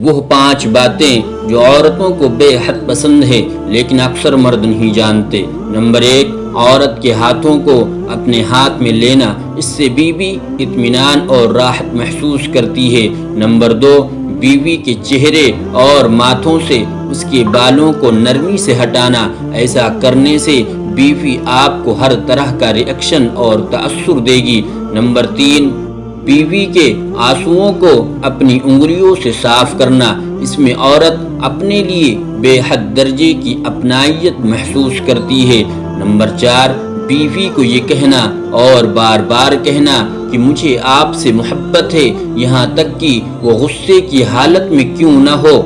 وہ 5 باتیں جو عورتوں کو بے حد پسند ہے لیکن اکثر مرد نہیں جانتے۔ نمبر 1، عورت کے ہاتھوں کو اپنے ہاتھ میں لینا، اس سے بیوی اطمینان اور راحت محسوس کرتی ہے۔ نمبر 2، بیوی کے چہرے اور ماتھوں سے اس کے بالوں کو نرمی سے ہٹانا، ایسا کرنے سے بیوی آپ کو ہر طرح کا ری ایکشن اور تأثر دے گی۔ نمبر 3، بیوی کے آنسوؤں کو اپنی انگلیوں سے صاف کرنا، اس میں عورت اپنے لیے بے حد درجے کی اپنائیت محسوس کرتی ہے۔ نمبر 4، بیوی کو یہ کہنا اور بار بار کہنا کہ مجھے آپ سے محبت ہے، یہاں تک کہ وہ غصے کی حالت میں کیوں نہ ہو۔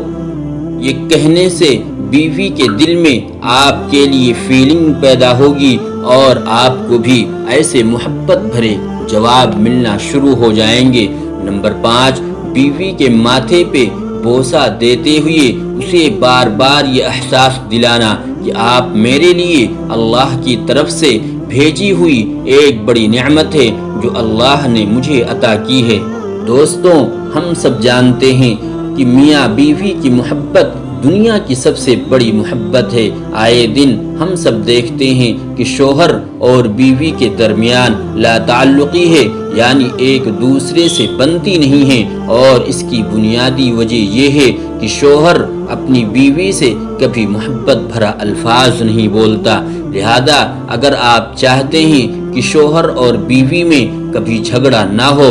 یہ کہنے سے بیوی کے دل میں آپ کے لیے فیلنگ پیدا ہوگی اور آپ کو بھی ایسے محبت بھرے جواب ملنا شروع ہو جائیں گے۔ نمبر 5، بیوی کے ماتھے پہ بوسہ دیتے ہوئے اسے بار بار یہ احساس دلانا کہ آپ میرے لیے اللہ کی طرف سے بھیجی ہوئی ایک بڑی نعمت ہے جو اللہ نے مجھے عطا کی ہے۔ دوستوں، ہم سب جانتے ہیں کہ میاں بیوی کی محبت دنیا کی سب سے بڑی محبت ہے۔ آئے دن ہم سب دیکھتے ہیں کہ شوہر اور بیوی کے درمیان لا تعلقی ہے، یعنی ایک دوسرے سے بنتی نہیں ہیں، اور اس کی بنیادی وجہ یہ ہے کہ شوہر اپنی بیوی سے کبھی محبت بھرا الفاظ نہیں بولتا۔ لہذا اگر آپ چاہتے ہیں کہ شوہر اور بیوی میں کبھی جھگڑا نہ ہو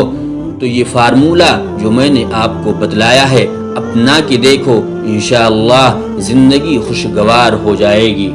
تو یہ فارمولہ جو میں نے آپ کو بتلایا ہے اپنا کے دیکھو، انشاءاللہ زندگی خوشگوار ہو جائے گی۔